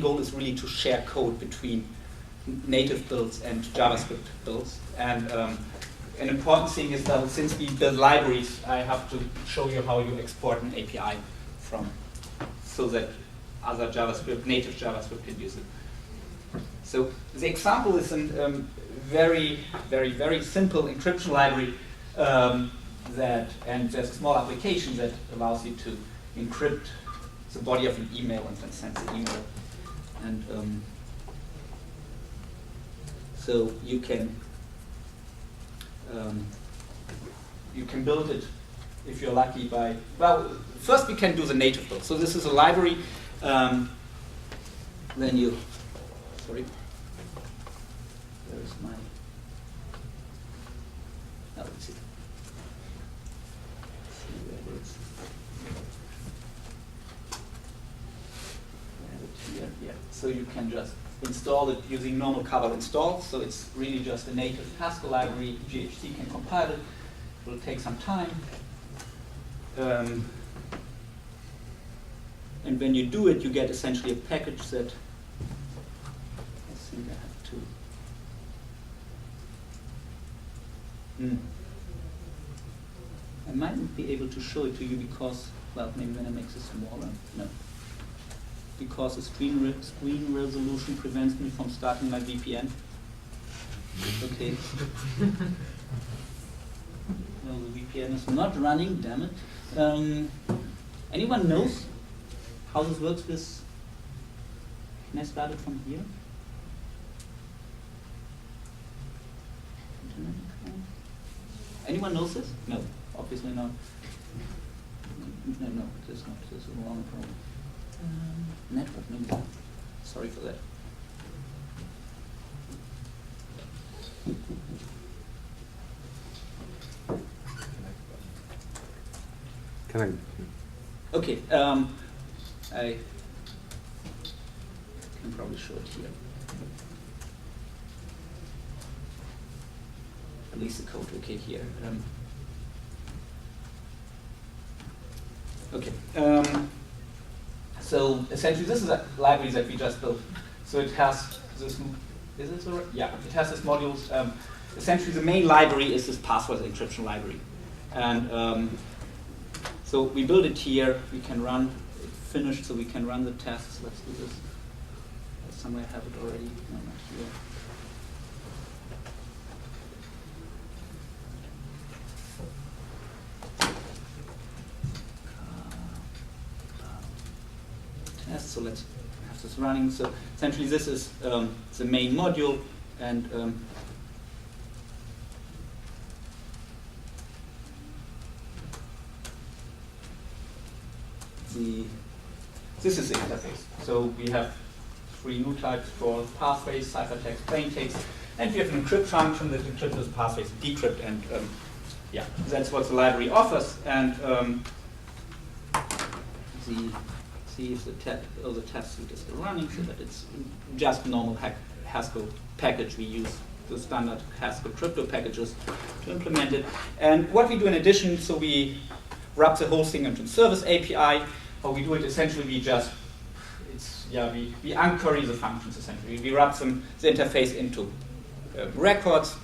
goal is really to share code between native builds and JavaScript builds. And an important thing is that since we build libraries, I have to show you how you export an API from, so that other native JavaScript can use it. So the example is a very, very, very simple encryption library and there's a small application that allows you to encrypt the body of an email and then send the email. And so you can build it if you're lucky by, well, first we can do the native build. So this is a library. Then you, sorry, where is my, oh, let's see. Where it is. I have it here. Yeah. So you can just install it using normal Cabal install. So it's really just a native Haskell library. GHC can compile it. It will take some time. And when you do it, you get essentially a package that, I think I have to. I might be able to show it to you because, well, maybe when I make this smaller. No. Because the screen resolution prevents me from starting my VPN. Okay. Well, the VPN is not running, damn it. Anyone knows how this works with, can I start it from here? Anyone knows this? No, obviously not. No, this is not, this is a wrong problem. Network, maybe. Sorry for that. Can I? Okay, I can probably show it here. At least the code, okay, here. Okay. So essentially, this is a library that we just built. So it has this. Is it so? Yeah, it has this modules. Essentially, the main library is this password encryption library, and so we build it here. We can run it finished, so we can run the tests. Let's do this. Somewhere I have it already. No, not here. So let's have this running. So essentially this is the main module, and this is the interface. So we have 3 new types for pathways, ciphertext, plaintext, and we have an encrypt function that encrypts the pathways, decrypt, and yeah, that's what the library offers. And see if the test suite is still running, so that it's just normal Haskell package. We use the standard Haskell crypto packages to implement it. And what we do in addition, so we wrap the whole thing into the service API. How we do it, essentially we just, we unquery the functions essentially. We wrap the interface into records,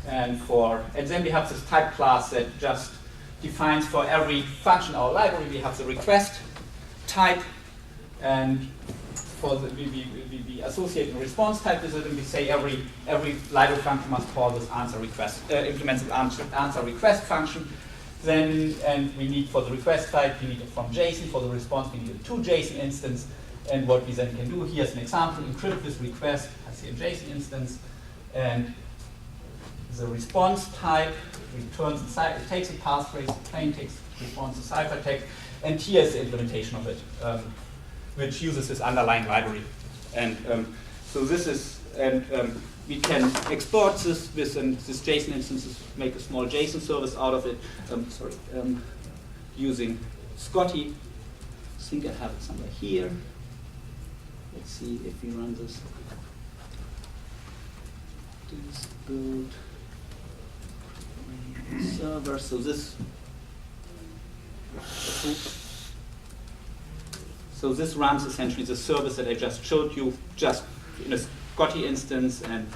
and then we have this type class that just defines for every function in our library. We have the request type, and for the we associate a response type with it, and we say every library function must call this answer request, implements the answer request function. Then, and we need for the request type, we need it from JSON. For the response, we need a toJSON instance. And what we then can do, here's an example: encrypt this request as a JSON instance, and the response type returns it takes a passphrase, plaintext, responds to ciphertext. And here's the implementation of it, which uses this underlying library. And so this is, and we can export this with this JSON instances, make a small JSON service out of it. Using Scotty. I think I have it somewhere here. Let's see if we run this. This build server. So this. So So this runs essentially the service that I just showed you, just in a Scotty instance, and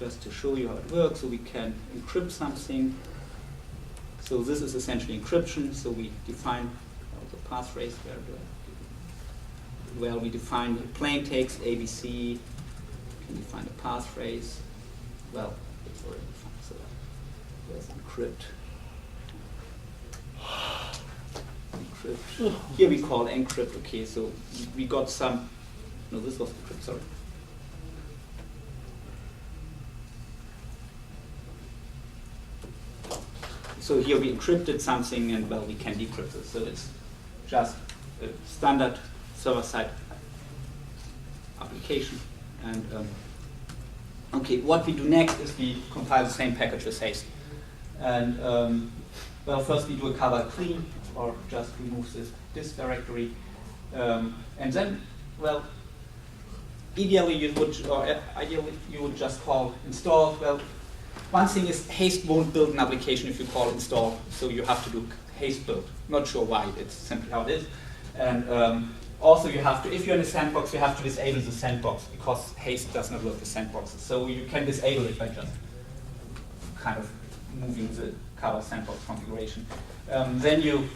just to show you how it works, so we can encrypt something. So this is essentially encryption. So we define the passphrase where we define the plain text ABC. We can define the passphrase. Well, it's already defined. So there's encrypt. Encrypt. Here we call encrypt. Okay, so we got some. No, this was encrypt. Sorry. So here we encrypted something, and well, we can decrypt it. So it's just a standard server-side application. And okay, what we do next is we compile the same package as Haste. And well, first we do a cover clean, or just remove this directory, and then, well, ideally you would just call install. Well, one thing is Haste won't build an application if you call install, so you have to do Haste build. Not sure why, it's simply how it is. And also you have to, if you're in a sandbox, you have to disable the sandbox, because Haste does not work with sandboxes. So you can disable it by just kind of moving the cover sandbox configuration. Then you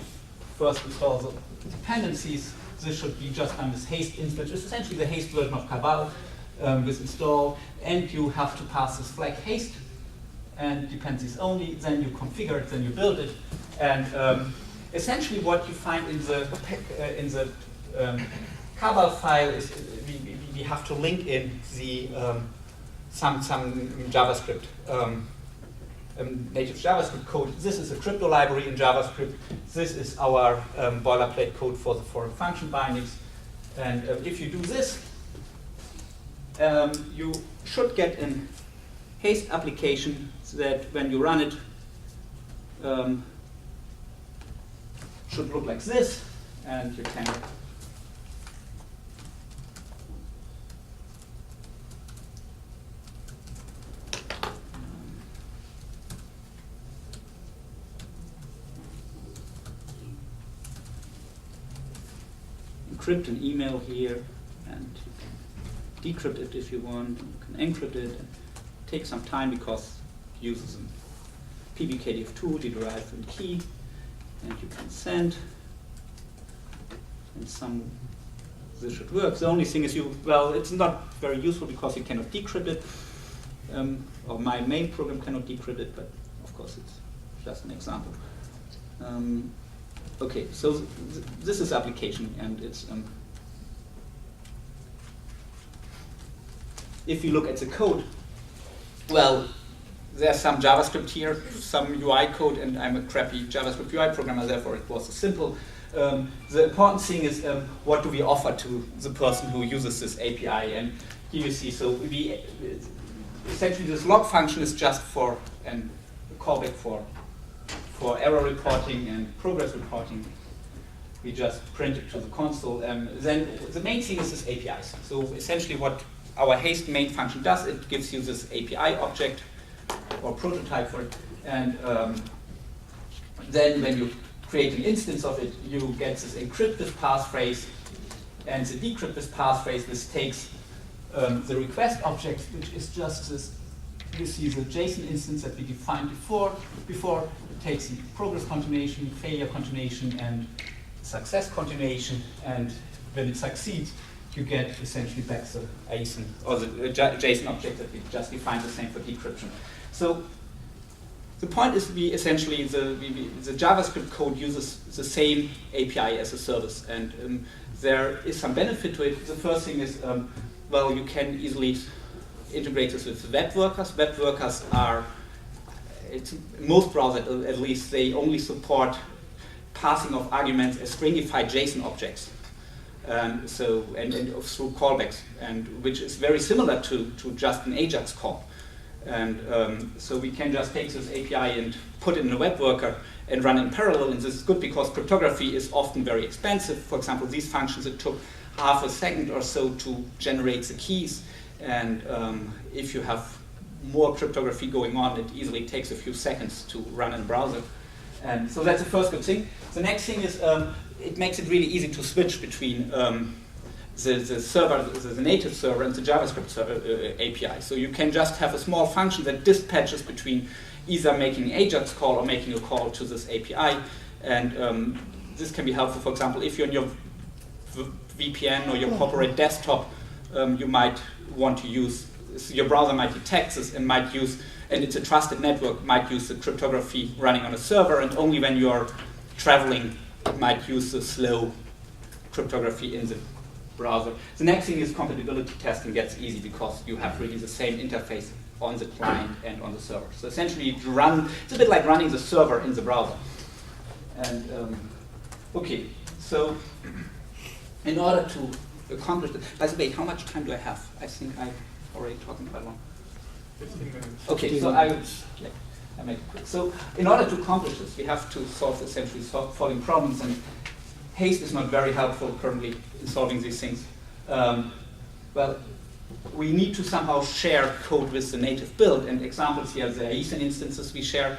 first install the dependencies. This should be just on this Haste instance. It's essentially the Haste version of Cabal with install, and you have to pass this flag Haste and dependencies only. Then you configure it, then you build it, and essentially what you find in the Cabal file is we have to link in the some JavaScript. Native JavaScript code. This is a crypto library in JavaScript. This is our boilerplate code for the foreign function bindings. And if you do this, you should get an Haste application that when you run it should look like this, and you can encrypt an email here, and you can decrypt it if you want. You can encrypt it. And take some time because it uses a PBKDF2 derived from key, and you can send. And this should work. The only thing is it's not very useful because you cannot decrypt it, or my main program cannot decrypt it, but of course it's just an example. Okay, so this is application, and it's if you look at the code, well, there's some JavaScript here, some UI code, and I'm a crappy JavaScript UI programmer, therefore it was simple. The important thing is what do we offer to the person who uses this API, and here you see, so essentially this log function is just for a callback for error reporting and progress reporting. We just print it to the console. Then the main thing is this APIs. So essentially what our Haste main function does, it gives you this API object or prototype for it, and then when you create an instance of it, you get this encrypted passphrase and the decrypted passphrase. This takes the request object, which is just this. You see the JSON instance that we defined before. It takes the progress continuation, failure continuation, and success continuation. And when it succeeds, you get essentially back the ASIN or the JSON object that we just defined, the same for decryption. So the point is the JavaScript code uses the same API as a service, and there is some benefit to it. The first thing is, well, you can easily integrate this with web workers. Web workers are, most browsers at least, they only support passing of arguments as stringified JSON objects. And through callbacks, and which is very similar to just an AJAX call. And so we can just take this API and put it in a web worker and run in parallel. And this is good because cryptography is often very expensive. For example, these functions, it took half a second or so to generate the keys. And if you have more cryptography going on, it easily takes a few seconds to run in a browser. And so that's the first good thing. The next thing is it makes it really easy to switch between the server, the native server, and the JavaScript API. So you can just have a small function that dispatches between either making an AJAX call or making a call to this API. And this can be helpful, for example, if you're on your VPN or your corporate desktop, you might want to use, your browser might detect this and might use, and it's a trusted network, might use the cryptography running on a server, and only when you're traveling, it might use the slow cryptography in the browser. The next thing is compatibility testing gets easy because you have really the same interface on the client and on the server. So essentially, it's a bit like running the server in the browser. And okay, so in order to accomplish it, by the way, how much time do I have? I think I'm already talking quite long. 15 minutes. Okay, so I make it quick. So in order to accomplish this, we have to solve essentially solving problems, and Haste is not very helpful currently in solving these things. Well, we need to somehow share code with the native build, and examples here, the Ethan instances we share.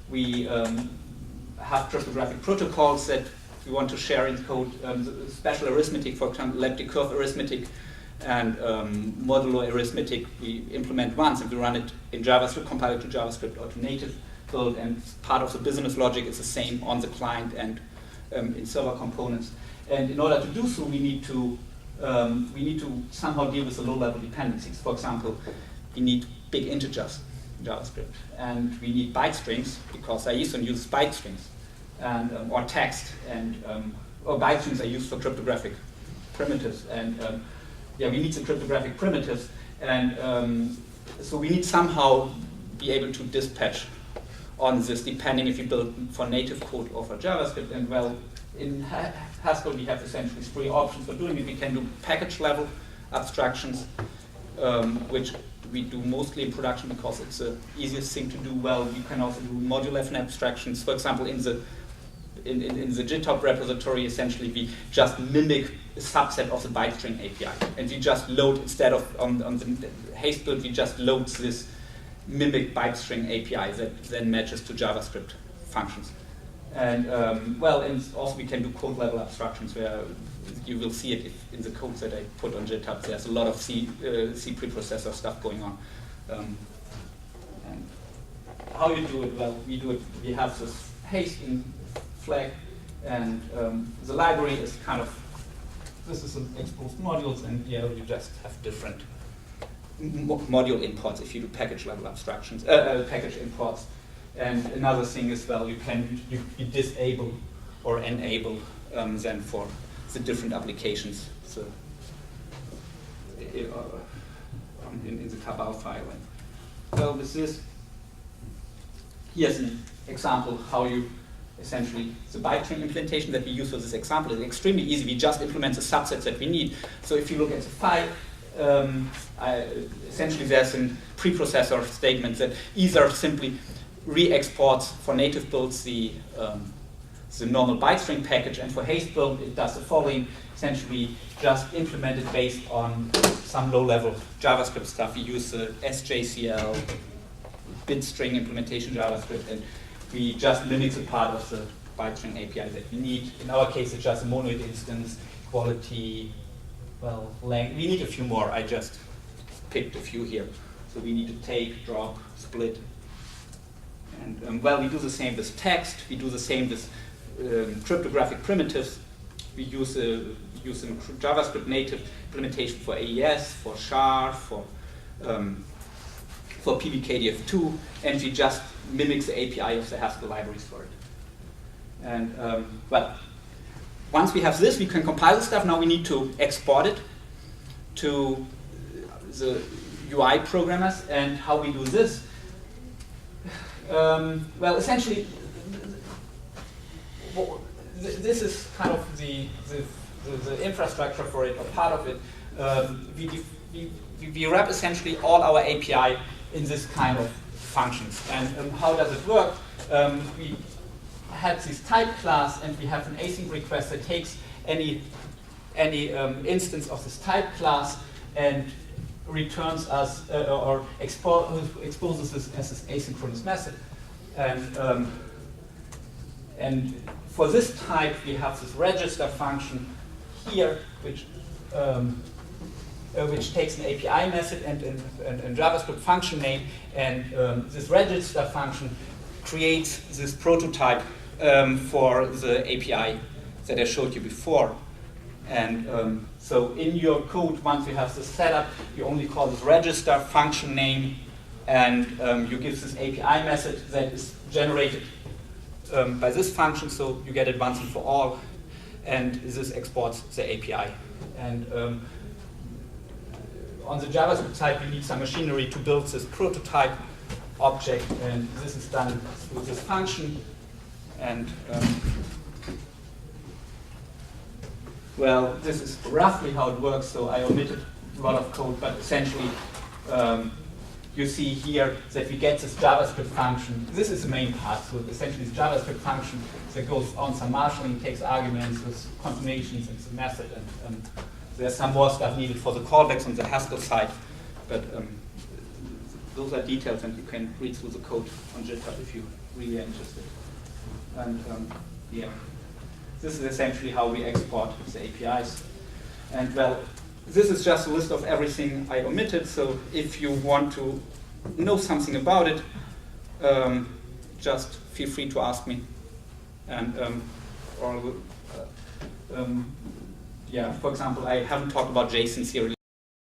We have cryptographic protocols that we want to share in code, special arithmetic, for example, elliptic curve arithmetic and modulo arithmetic we implement once, and we run it in JavaScript, compile it to JavaScript or to native build, and part of the business logic is the same on the client and in server components. And in order to do so, we need to somehow deal with the low-level dependencies. For example, we need big integers in JavaScript, and we need byte strings because JSON uses byte strings, and or text, and or byte strings are used for cryptographic primitives, and yeah, we need the cryptographic primitives, and so we need somehow be able to dispatch on this, depending if you build for native code or for JavaScript. And well, in Haskell we have essentially 3 options for doing it. We can do package level abstractions, which we do mostly in production because it's the easiest thing to do well. We can also do module level abstractions. For example, in the GitHub repository, essentially we just mimic a subset of the byte string API, and we just load, instead of on the Haste build, we just load this mimic byte string API that then matches to JavaScript functions. And well, and also we can do code level abstractions where you will see it in the code that I put on GitHub. There's a lot of C preprocessor stuff going on. And how you do it? Well, we have this Haste in flag, and the library is kind of, this is some exposed modules, and yeah, you just have different module imports if you do package level abstractions, package imports. And another thing is, well, you disable or enable then for the different applications, so in the cabal file. And so with this, here's an example how you essentially, the byte string implementation that we use for this example is extremely easy. We just implement the subsets that we need. So if you look at the file, essentially there's a preprocessor statement that either simply re-exports for native builds the normal byte string package, and for Haste build it does the following. Essentially just implement it based on some low-level JavaScript stuff. We use the SJCL bit string implementation JavaScript, and we just mimic a part of the byte string API that we need. In our case, it's just a monoid instance, quality, well, length. We need a few more. I just picked a few here. So we need to take, drop, split. And well, we do the same with text. We do the same with cryptographic primitives. We use a JavaScript native implementation for AES, for SHAR, for PBKDF2, and we just mimic the API of the Haskell libraries for it. And well, once we have this, we can compile the stuff. Now we need to export it to the UI programmers. And how we do this? Well, essentially, this is kind of the infrastructure for it, or part of it. We wrap essentially all our API in this kind of functions. And how does it work? We had this type class, and we have an async request that takes any instance of this type class and returns us or exposes this as this asynchronous method. And And for this type, we have this register function here, which takes an API method and JavaScript function name, and this register function creates this prototype for the API that I showed you before. And so in your code, once you have this set up, you only call this register function name, and you give this API method that is generated by this function, so you get it once and for all, and this exports the API. And on the JavaScript side, we need some machinery to build this prototype object, and this is done through this function. And well, this is roughly how it works, so I omitted a lot of code, but essentially you see here that we get this JavaScript function. This is the main part, so essentially this JavaScript function that goes on some marshalling, takes arguments with confirmations and some method, and there's some more stuff needed for the callbacks on the Haskell side, but those are details, and you can read through the code on GitHub if you really are interested. And yeah, this is essentially how we export the APIs. And well, this is just a list of everything I omitted, so if you want to know something about it, just feel free to ask me. And yeah, for example, I haven't talked about JSON serialization.